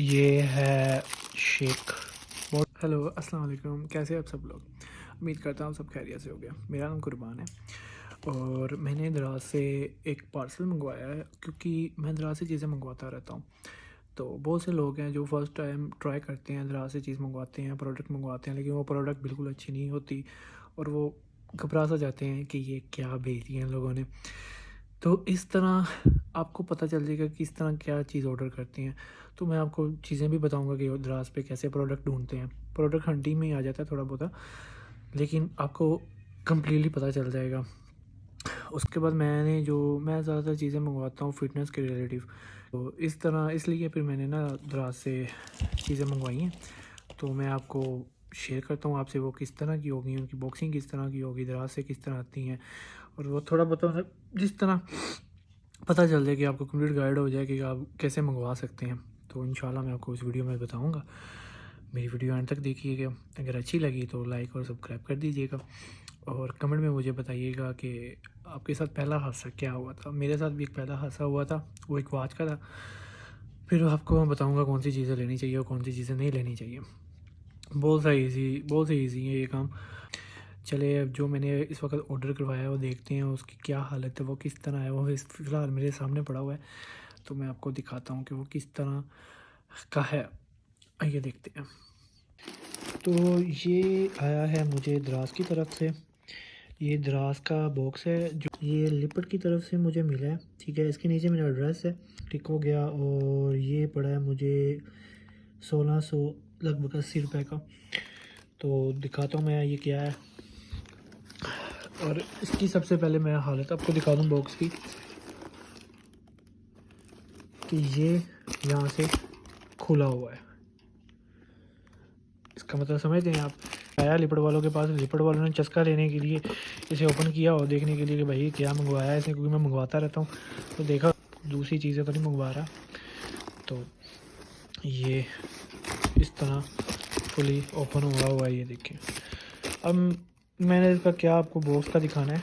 ये है शेख। हेलो, अस्सलाम वालेकुम। कैसे हैं आप सब लोग? उम्मीद करता हूँ सब खैरियत से हो गया। मेरा नाम कुर्बान है और मैंने दराज से एक पार्सल मंगवाया है, क्योंकि मैं दराज से चीज़ें मंगवाता रहता हूँ। तो बहुत से लोग हैं जो फ़र्स्ट टाइम ट्राई करते हैं, दराज से चीज़ मंगवाते हैं, प्रोडक्ट मंगवाते हैं, लेकिन वो प्रोडक्ट बिल्कुल अच्छी नहीं होती और वो घबरा सा जाते हैं कि ये क्या भेज दिया इन लोगों ने। तो इस तरह आपको पता चल जाएगा कि इस तरह क्या चीज़ ऑर्डर करती हैं। तो मैं आपको चीज़ें भी बताऊंगा कि दराज पे कैसे प्रोडक्ट ढूंढते हैं। प्रोडक्ट हंटिंग में ही आ जाता है थोड़ा बहुत, लेकिन आपको कम्प्लीटली पता चल जाएगा। उसके बाद मैं ज़्यादातर चीज़ें मंगवाता हूँ फ़िटनेस के रिलेटिव। तो इस तरह इसलिए फिर मैंने ना दराज से चीज़ें मंगवाई हैं। तो मैं आपको शेयर करता हूँ आपसे वो किस तरह की होगी, उनकी बॉक्सिंग किस तरह की होगी, दराज से किस तरह आती हैं, और वो थोड़ा बहुत जिस तरह पता चल जाए कि आपको कंप्लीट गाइड हो जाए कि आप कैसे मंगवा सकते हैं। तो इंशाल्लाह मैं आपको इस वीडियो में बताऊंगा। मेरी वीडियो एंड तक देखिएगा। अगर अच्छी लगी तो लाइक और सब्सक्राइब कर दीजिएगा और कमेंट में मुझे बताइएगा कि आपके साथ पहला हादसा क्या हुआ था। मेरे साथ भी एक पहला हादसा हुआ था, वो एक वॉच का था। फिर आपको मैं बताऊँगा कौन सी चीज़ें लेनी चाहिए और कौन सी चीज़ें नहीं लेनी चाहिए। बहुत ही ईजी है ये काम। चले, अब जो मैंने इस वक्त ऑर्डर करवाया है वो देखते हैं उसकी क्या हालत है, वो किस तरह है। वो फ़िलहाल मेरे सामने पड़ा हुआ है, तो मैं आपको दिखाता हूँ कि वो किस तरह का है। आइए देखते हैं। तो ये आया है मुझे दराज की तरफ से। ये दराज का बॉक्स है जो ये लिपट की तरफ से मुझे मिला है। ठीक है, इसके नीचे मेरा एड्रेस है, टिक हो गया। और ये पड़ा है मुझे 1600 लगभग 80 रुपये का। तो दिखाता हूँ मैं ये क्या है। और इसकी सबसे पहले मैं हालत आपको दिखा दूँ बॉक्स की, कि ये यहाँ से खुला हुआ है। इसका मतलब समझते हैं आप। आया लिपट वालों के पास, लिपट वालों ने चस्का लेने के लिए इसे ओपन किया और देखने के लिए कि भाई क्या मंगवाया है इसने, क्योंकि मैं मंगवाता रहता हूँ। तो देखा दूसरी चीज़ें तो नहीं मंगवा रहा। तो ये इस तरह फुली ओपन हुआ है, ये देखिए। अब मैंने इसका क्या आपको बॉक्स का दिखाना है।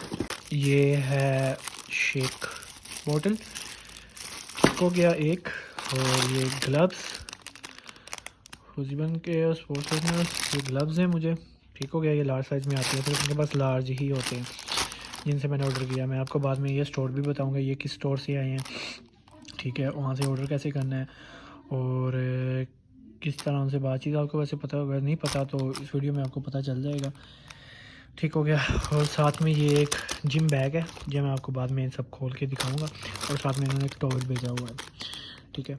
ये है शेक बॉटल हो गया एक, और ये ग्लव्स हुजीबन के स्पोर्ट्स फिटनेस, ये ग्लव्स हैं मुझे। ठीक हो गया, ये लार्ज साइज़ में आती है, तो उनके पास लार्ज ही होते हैं जिनसे मैंने ऑर्डर किया। मैं आपको बाद में ये स्टोर भी बताऊंगा ये किस स्टोर से आए हैं। ठीक है, वहाँ से ऑर्डर कैसे करना है और किस तरह उनसे बातचीत, आपको वैसे पता होगा, नहीं पता तो इस वीडियो में आपको पता चल जाएगा। ठीक हो गया। और साथ में ये एक जिम बैग है जो मैं आपको बाद में सब खोल के दिखाऊंगा, और साथ में इन्होंने एक टॉवल भेजा हुआ है। ठीक है,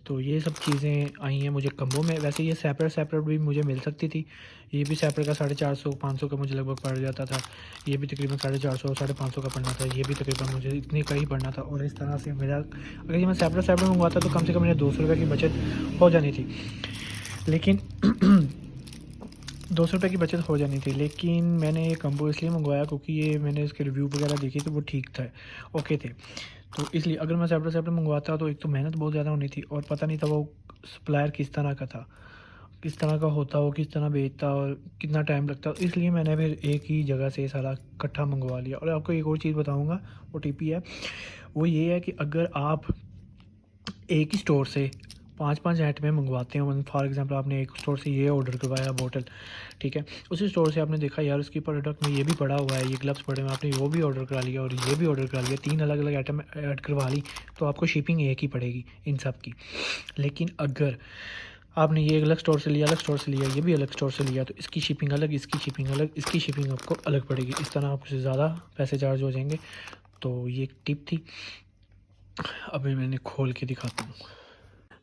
तो ये सब चीज़ें आई हैं मुझे कम्बो में। वैसे ये सेपरेट भी मुझे मिल सकती थी। ये भी सेपरेट का 450-500 का मुझे लगभग पड़ जाता था। ये भी तकरीबन 450-550 का पड़ना था। ये भी तकरीबन मुझे इतने का ही पड़ना था। और इस तरह से मेरा, अगर ये मैं सेपरेट मंगवाता तो कम से कम मेरे 200 रुपये की बचत हो जानी थी। लेकिन 200 रुपये की बचत हो जानी थी, लेकिन मैंने ये कम्बो इसलिए मंगवाया क्योंकि ये मैंने इसके रिव्यू वगैरह देखे तो वो ठीक था, ओके थे। तो इसलिए अगर मैं सेपरेट मंगवाता तो एक तो मेहनत बहुत ज़्यादा होनी थी और पता नहीं था वो सप्लायर किस तरह का था, किस तरह का होता, वो किस तरह बेचता और कितना टाइम लगता। इसलिए मैंने फिर एक ही जगह से सारा इकट्ठा मंगवा लिया। और आपको एक और चीज़ बताऊँगा, OTP है, वो ये है कि अगर आप एक ही स्टोर से 5-5 आइटमें मंगवाते हैं, फॉर एग्जांपल आपने एक स्टोर से ये ऑर्डर करवाया बोतल, ठीक है, उसी स्टोर से आपने देखा यार उसकी प्रोडक्ट में ये भी पड़ा हुआ है, ये ग्लव्स पड़े हुए हैं, आपने वो भी ऑर्डर करा लिया और ये भी ऑर्डर करा लिया, 3 अलग अलग आइटम ऐड करवा ली, तो आपको शिपिंग एक ही पड़ेगी इन सब की। लेकिन अगर आपने ये अलग स्टोर से लिया, अलग स्टोर से लिया, ये भी अलग स्टोर से लिया, तो इसकी शिपिंग अलग, इसकी शिपिंग अलग, इसकी शिपिंग आपको अलग पड़ेगी। इस तरह आपसे ज़्यादा पैसे चार्ज हो जाएंगे। तो ये एक टिप थी। अभी मैंने खोल के दिखाता हूँ।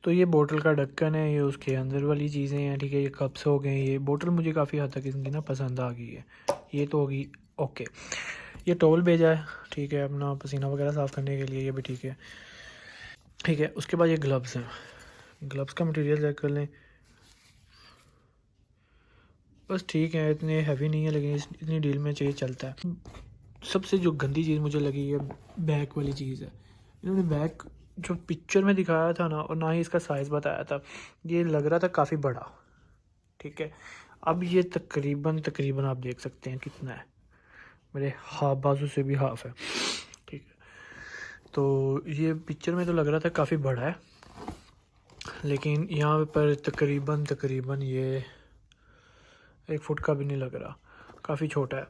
तो ये बोतल का ढक्कन है, ये उसके अंदर वाली चीज़ें हैं। ठीक है, ये कप्स हो गए। ये बोतल मुझे काफ़ी हद तक इनकी ना पसंद आ गई है। ये तो होगी ओके। ये टॉवल भेजा है, ठीक है, अपना पसीना वगैरह साफ़ करने के लिए, ये भी ठीक है। ठीक है, उसके बाद ये ग्लव्स हैं। ग्लव्स का मटेरियल चेक कर लें, बस ठीक है, इतने हैवी नहीं है, लेकिन इतनी डील में चाहिए चलता है। सबसे जो गंदी चीज़ मुझे लगी है बैक वाली चीज़ है। इन्होंने बैक जो पिक्चर में दिखाया था ना, और ना ही इसका साइज़ बताया था, ये लग रहा था काफ़ी बड़ा। ठीक है, अब ये तकरीबन आप देख सकते हैं कितना है, मेरे हाफ बाजू से भी हाफ है। ठीक है, तो ये पिक्चर में तो लग रहा था काफ़ी बड़ा है, लेकिन यहाँ पर तकरीबन ये 1 फुट का भी नहीं लग रहा, काफ़ी छोटा है।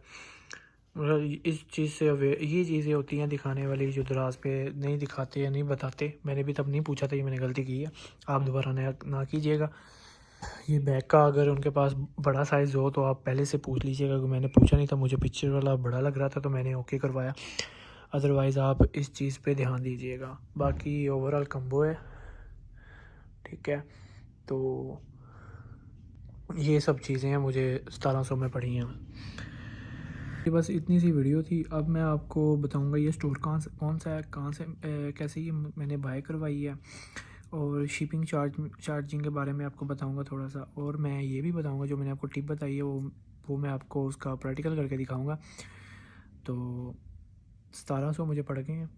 मतलब इस चीज़ से ये चीज़ें होती हैं दिखाने वाली जो दराज पे नहीं दिखाते या नहीं बताते। मैंने भी तब नहीं पूछा था, ये मैंने गलती की है, आप दोबारा ना कीजिएगा। ये बैग का अगर उनके पास बड़ा साइज़ हो तो आप पहले से पूछ लीजिएगा, क्योंकि मैंने पूछा नहीं था, मुझे पिक्चर वाला बड़ा लग रहा था तो मैंने ओके करवाया। अदरवाइज़ आप इस चीज़ पे ध्यान दीजिएगा। बाकी ओवरऑल कम्बो है, ठीक है। तो ये सब चीज़ें हैं, मुझे 1700 में पड़ी हैं। ये बस इतनी सी वीडियो थी। अब मैं आपको बताऊंगा ये स्टोर कौन सा है, कहाँ से कैसे ये मैंने बाय करवाई है, और शिपिंग चार्जिंग के बारे में आपको बताऊंगा थोड़ा सा। और मैं ये भी बताऊंगा जो मैंने आपको टिप बताई है वो मैं आपको उसका प्रैक्टिकल करके दिखाऊंगा। तो 1700 मुझे पड़ गए हैं।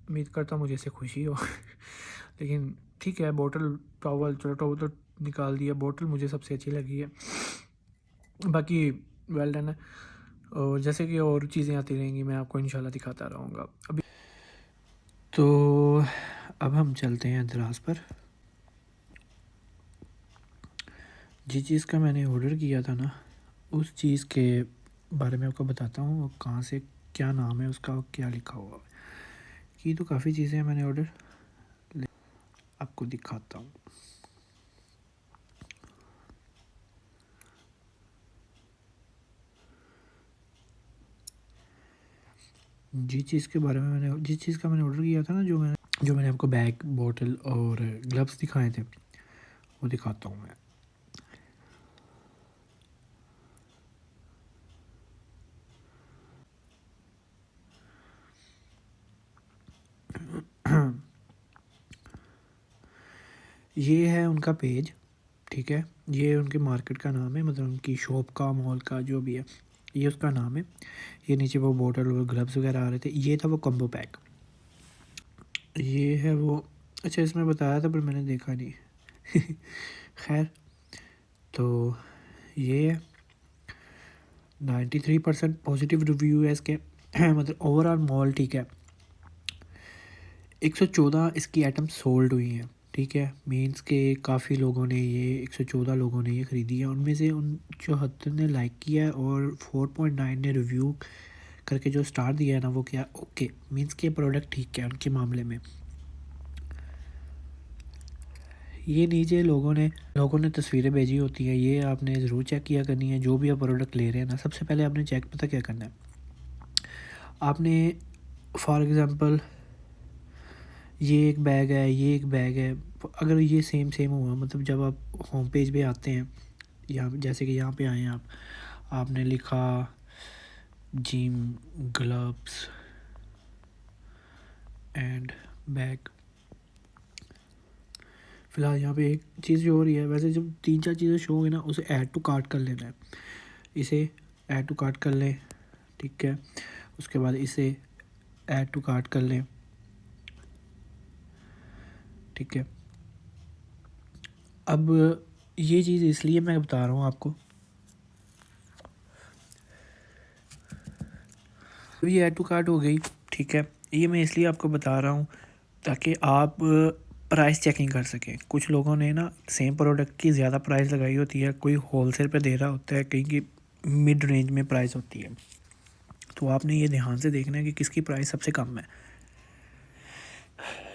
उम्मीद करता हूँ मुझे इससे खुशी हो लेकिन ठीक है। बोतल टॉवल, चलो टॉवल तो निकाल दिया, बोतल मुझे सबसे अच्छी लगी है। बाकी वेल डन है। और जैसे कि और चीज़ें आती रहेंगी मैं आपको इंशाल्लाह दिखाता रहूँगा। अभी तो अब हम चलते हैं दराज पर। जिस चीज़ का मैंने ऑर्डर किया था ना, उस चीज़ के बारे में आपको बताता हूँ, और कहाँ से, क्या नाम है उसका और क्या लिखा हुआ है। की तो काफ़ी चीज़ें हैं मैंने ऑर्डर, आपको दिखाता हूँ। जिस चीज़ का मैंने ऑर्डर किया था ना, जो मैंने आपको बैग, बोतल और ग्लव्स दिखाए थे, वो दिखाता हूँ मैं। ये है उनका पेज, ठीक है। ये उनके मार्केट का नाम है, मतलब उनकी शॉप का, मॉल का, जो भी है, ये उसका नाम है। ये नीचे वो बोतल और ग्लव्स वगैरह आ रहे थे। ये था वो कम्बो पैक। ये है वो, अच्छा इसमें बताया था पर मैंने देखा नहीं खैर, तो ये है 93% पॉजिटिव रिव्यू है इसके मतलब ओवरऑल मॉल, ठीक है। 114 इसकी आइटम सोल्ड हुई हैं, ठीक है। मीन्स के काफ़ी लोगों ने ये 114 लोगों ने ये ख़रीदी है। उनमें से उन 74 ने लाइक किया है और 4.9 ने रिव्यू करके जो स्टार दिया है ना, वो क्या ओके, मीन्स के प्रोडक्ट ठीक है उनके मामले में। ये नीचे लोगों ने तस्वीरें भेजी होती हैं, ये आपने ज़रूर चेक किया करनी है। जो भी आप प्रोडक्ट ले रहे हैं ना, सबसे पहले आपने चेक पता क्या करना है। आपने फॉर एग्ज़ाम्पल ये एक बैग है, ये एक बैग है, अगर ये सेम हुआ, मतलब जब आप होम पेज पे आते हैं, यहाँ जैसे कि यहाँ पे आए हैं आपने लिखा जिम ग्लव्स एंड बैग। फ़िलहाल यहाँ पे एक चीज़ जो हो रही है, वैसे जब 3-4 चीज़ें शो होगी ना, उसे ऐड टू कार्ट कर लेना है। इसे ऐड टू कार्ट कर लें, ठीक है। उसके बाद इसे ऐड टू कार्ट कर लें, ठीक है। अब ये चीज़ इसलिए मैं बता रहा हूँ आपको, ये ऐड टू कार्ट हो गई, ठीक है। ये मैं इसलिए आपको बता रहा हूँ ताकि आप प्राइस चेकिंग कर सकें। कुछ लोगों ने ना सेम प्रोडक्ट की ज़्यादा प्राइस लगाई होती है, कोई होलसेल पे दे रहा होता है, कहीं की मिड रेंज में प्राइस होती है। तो आपने ये ध्यान से देखना है कि किसकी प्राइस सबसे कम है।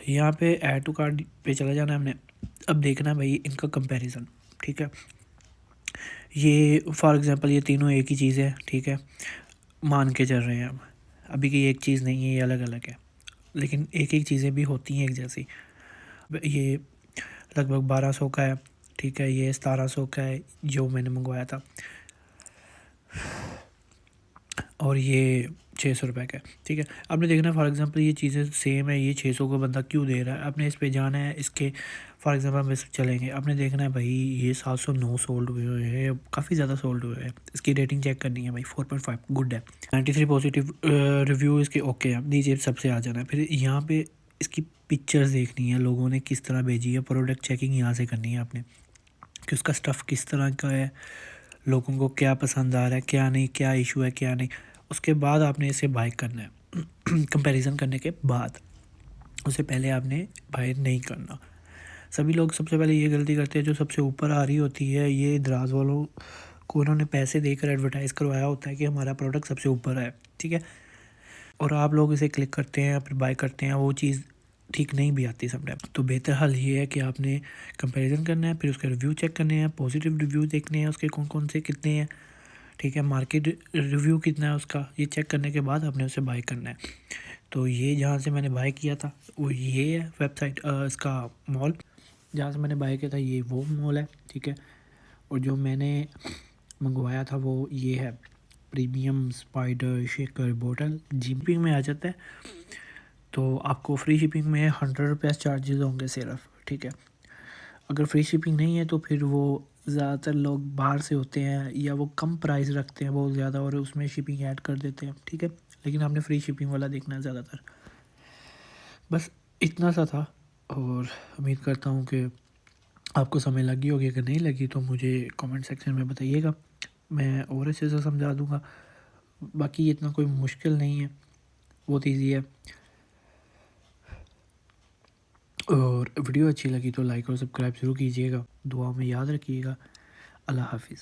यहाँ पे ऐड टू कार्ट पे चला जाना है हमने। अब देखना है भाई इनका कंपैरिजन, ठीक है। ये फॉर एग्ज़ाम्पल ये तीनों एक ही चीज़ है, ठीक है, मान के चल रहे हैं हम। अभी की एक चीज़ नहीं है, ये अलग अलग है, लेकिन एक एक चीज़ें भी होती हैं एक जैसी। ये लगभग 1200 का है, ठीक है। ये 1700 का है जो मैंने मंगवाया था, और ये 600 रुपये का है, ठीक है। आपने देखना फॉर एग्ज़ाम्पल ये चीज़ें सेम है, ये 600 का बंदा क्यों दे रहा है। आपने इस पे जाना है, इसके फॉर एग्ज़ाम्पल हम इस चलेंगे, आपने देखना है भाई ये 709 सोल्ड हुए हैं, काफ़ी ज़्यादा सोल्ड हुए हैं। इसकी रेटिंग चेक करनी है भाई, 4.5 गुड है, 93 पॉजिटिव रिव्यू इसके ओके है। नीचे सबसे आ जाना है, फिर यहाँ पे इसकी पिक्चर्स देखनी है, लोगों ने किस तरह भेजी है। प्रोडक्ट चेकिंग यहाँ से करनी है आपने, कि उसका स्टफ़ किस तरह का है, लोगों को क्या पसंद आ रहा है, क्या नहीं, क्या इशू है, क्या नहीं। उसके बाद आपने इसे बाय करना है कंपैरिजन करने के बाद, उससे पहले आपने बाय नहीं करना। सभी लोग सबसे पहले ये गलती करते हैं, जो सबसे ऊपर आ रही होती है ये दराज वालों को उन्होंने पैसे देकर एडवर्टाइज़ करवाया होता है कि हमारा प्रोडक्ट सबसे ऊपर है, ठीक है। और आप लोग इसे क्लिक करते हैं, फिर बाय करते हैं, वो चीज़ ठीक नहीं भी आती समटाइम। तो बेहतर हल ये है कि आपने कंपैरिजन करना है, फिर उसके रिव्यू चेक करने हैं, पॉजिटिव रिव्यू देखने हैं उसके कौन कौन से कितने हैं, ठीक है, मार्केट रिव्यू कितना है उसका, ये चेक करने के बाद आपने उसे बाय करना है। तो ये जहाँ से मैंने बाय किया था वो ये है वेबसाइट, इसका मॉल जहाँ से मैंने बाय किया था ये वो मॉल है, ठीक है। और जो मैंने मंगवाया था वो ये है प्रीमियम स्पाइडर शेकर बोतल, शिपिंग में आ जाता है। तो आपको फ्री शिपिंग में 100 रुपये चार्जेस होंगे सिर्फ, ठीक है। अगर फ्री शिपिंग नहीं है तो फिर वो ज़्यादातर लोग बाहर से होते हैं या वो कम प्राइस रखते हैं बहुत ज़्यादा और उसमें शिपिंग ऐड कर देते हैं, ठीक है। लेकिन आपने फ्री शिपिंग वाला देखना है ज़्यादातर। बस इतना सा था और उम्मीद करता हूँ कि आपको समझ लगी होगी। अगर नहीं लगी तो मुझे कमेंट सेक्शन में बताइएगा, मैं और अच्छे से समझा दूँगा। बाकी इतना कोई मुश्किल नहीं है, बहुत ईजी है। और वीडियो अच्छी लगी तो लाइक और सब्सक्राइब ज़रूर कीजिएगा, दुआ में याद रखिएगा। अल्लाह हाफिज़।